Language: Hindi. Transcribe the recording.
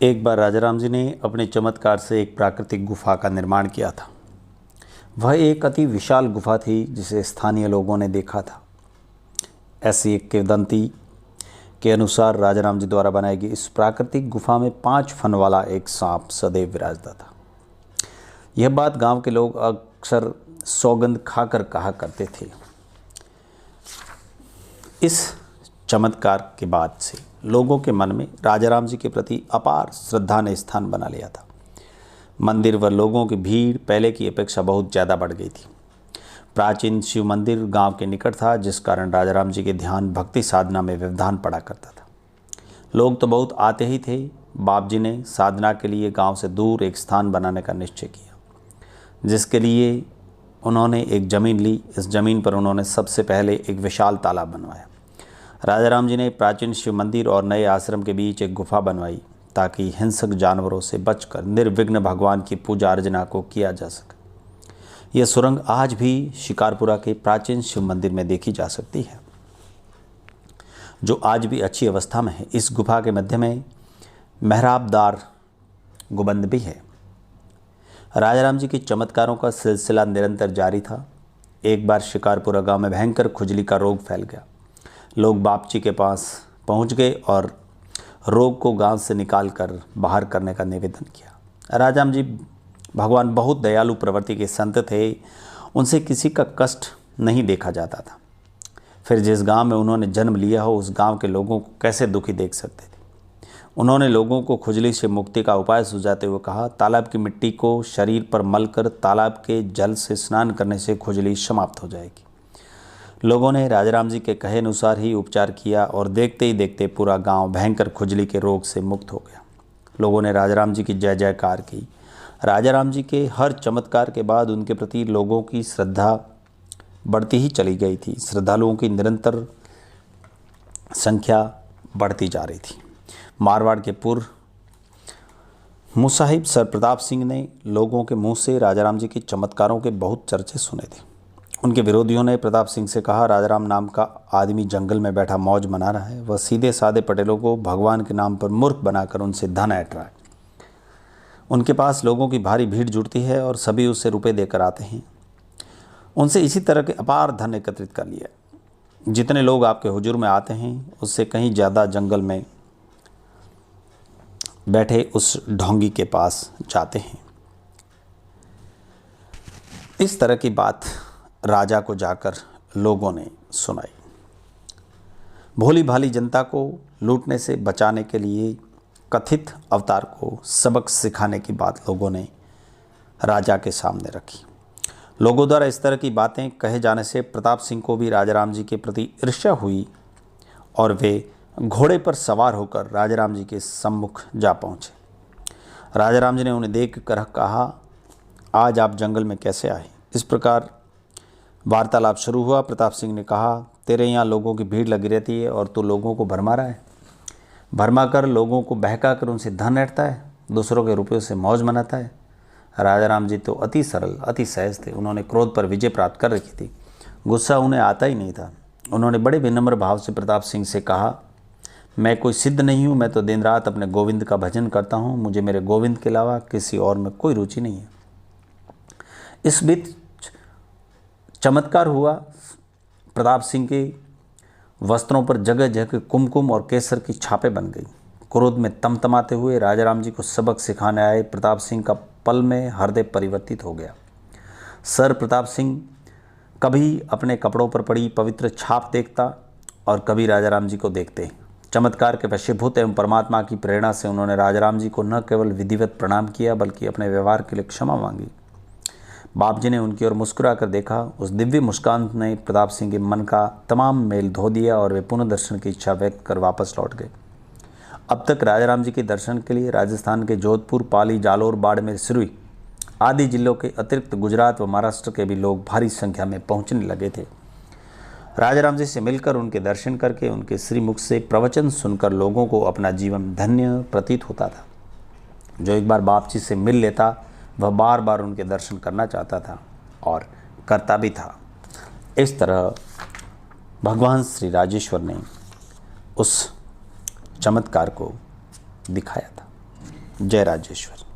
एक बार राजा राम जी ने अपने चमत्कार से एक प्राकृतिक गुफा का निर्माण किया था। वह एक अति विशाल गुफा थी जिसे स्थानीय लोगों ने देखा था। ऐसी एक किंवदंती के अनुसार राजा राम जी द्वारा बनाई गई इस प्राकृतिक गुफा में 5 फन वाला एक सांप सदैव विराजता था। यह बात गांव के लोग अक्सर सौगंध खाकर कहा करते थे। इस चमत्कार के बाद से लोगों के मन में राजा राम जी के प्रति अपार श्रद्धा ने स्थान बना लिया था। मंदिर व लोगों की भीड़ पहले की अपेक्षा बहुत ज़्यादा बढ़ गई थी। प्राचीन शिव मंदिर गांव के निकट था, जिस कारण राजा राम जी के ध्यान भक्ति साधना में व्यवधान पड़ा करता था। लोग तो बहुत आते ही थे। बाप जी ने साधना के लिए गांव से दूर एक स्थान बनाने का निश्चय किया, जिसके लिए उन्होंने एक ज़मीन ली। इस ज़मीन पर उन्होंने सबसे पहले एक विशाल तालाब बनवाया। राजा राम जी ने प्राचीन शिव मंदिर और नए आश्रम के बीच एक गुफा बनवाई, ताकि हिंसक जानवरों से बचकर निर्विघ्न भगवान की पूजा अर्चना को किया जा सके। यह सुरंग आज भी शिकारपुरा के प्राचीन शिव मंदिर में देखी जा सकती है, जो आज भी अच्छी अवस्था में है। इस गुफा के मध्य में मेहराबदार गुंबद भी है। राजा राम जी के चमत्कारों का सिलसिला निरंतर जारी था। एक बार शिकारपुरा गांव में भयंकर खुजली का रोग फैल गया। लोग बाप जी के पास पहुंच गए और रोग को गांव से निकालकर बाहर करने का निवेदन किया। राजा राम जी भगवान बहुत दयालु प्रवृत्ति के संत थे। उनसे किसी का कष्ट नहीं देखा जाता था। फिर जिस गांव में उन्होंने जन्म लिया हो, उस गांव के लोगों को कैसे दुखी देख सकते थे। उन्होंने लोगों को खुजली से मुक्ति का उपाय सुझाते हुए कहा, तालाब की मिट्टी को शरीर पर मलकर तालाब के जल से स्नान करने से खुजली समाप्त हो जाएगी। लोगों ने राजा राम जी के कहे अनुसार ही उपचार किया और देखते ही देखते पूरा गांव भयंकर खुजली के रोग से मुक्त हो गया। लोगों ने राजा राम जी की जय जयकार की। राजा राम जी के हर चमत्कार के बाद उनके प्रति लोगों की श्रद्धा बढ़ती ही चली गई थी। श्रद्धालुओं की निरंतर संख्या बढ़ती जा रही थी। मारवाड़ के पूर्व मुसाहिब सर प्रताप सिंह ने लोगों के मुंह से राजा राम जी के चमत्कारों के बहुत चर्चे सुने थे। उनके विरोधियों ने प्रताप सिंह से कहा, राजा राम नाम का आदमी जंगल में बैठा मौज मना रहा है। वह सीधे साधे पटेलों को भगवान के नाम पर मूर्ख बनाकर उनसे धन ऐंठ रहा है। उनके पास लोगों की भारी भीड़ जुटती है और सभी उससे रुपए देकर आते हैं। उनसे इसी तरह के अपार धन एकत्रित कर लिया। जितने लोग आपके हुजूर में आते हैं, उससे कहीं ज़्यादा जंगल में बैठे उस ढोंगी के पास जाते हैं। इस तरह की बात राजा को जाकर लोगों ने सुनाई। भोली भाली जनता को लूटने से बचाने के लिए कथित अवतार को सबक सिखाने की बात लोगों ने राजा के सामने रखी। लोगों द्वारा इस तरह की बातें कहे जाने से प्रताप सिंह को भी राजा राम जी के प्रति ईर्ष्या हुई और वे घोड़े पर सवार होकर राजा राम जी के सम्मुख जा पहुँचे। राजा राम जी ने उन्हें देख कर कहा, आज आप जंगल में कैसे आए। इस प्रकार वार्तालाप शुरू हुआ। प्रताप सिंह ने कहा, तेरे यहाँ लोगों की भीड़ लगी रहती है और तू लोगों को भरमा रहा है। भरमा कर लोगों को बहका कर उनसे धन ऐंठता है, दूसरों के रुपयों से मौज मनाता है। राजा राम जी तो अति सरल, अति सहज थे। उन्होंने क्रोध पर विजय प्राप्त कर रखी थी। गुस्सा उन्हें आता ही नहीं था। उन्होंने बड़े विनम्र भाव से प्रताप सिंह से कहा, मैं कोई सिद्ध नहीं हूँ। मैं तो दिन रात अपने गोविंद का भजन करता हूँ। मुझे मेरे गोविंद के अलावा किसी और में कोई रुचि नहीं है। इस बीच चमत्कार हुआ। प्रताप सिंह के वस्त्रों पर जगह जगह कुमकुम और केसर की छापें बन गई। क्रोध में तमतमाते हुए राजा राम जी को सबक सिखाने आए प्रताप सिंह का पल में हृदय परिवर्तित हो गया। सर प्रताप सिंह कभी अपने कपड़ों पर पड़ी पवित्र छाप देखता और कभी राजा राम जी को देखते। चमत्कार के वशीभूत एवं परमात्मा की प्रेरणा से उन्होंने राजा राम जी को न केवल विधिवत प्रणाम किया, बल्कि अपने व्यवहार के लिए क्षमा मांगी। बाप जी ने उनकी ओर मुस्कुरा कर देखा। उस दिव्य मुस्कान ने प्रताप सिंह के मन का तमाम मेल धो दिया और वे पुनः दर्शन की इच्छा व्यक्त कर वापस लौट गए। अब तक राजा राम जी के दर्शन के लिए राजस्थान के जोधपुर, पाली, जालोर, बाड़मेर, सिरोही आदि जिलों के अतिरिक्त गुजरात व महाराष्ट्र के भी लोग भारी संख्या में पहुंचने लगे थे। राजा राम जी से मिलकर, उनके दर्शन करके, उनके श्रीमुख से प्रवचन सुनकर लोगों को अपना जीवन धन्य प्रतीत होता था। जो एक बार बाप जी से मिल लेता, वह बार बार उनके दर्शन करना चाहता था और करता भी था। इस तरह भगवान श्री राजेश्वर ने उस चमत्कार को दिखाया था। जय राजेश्वर।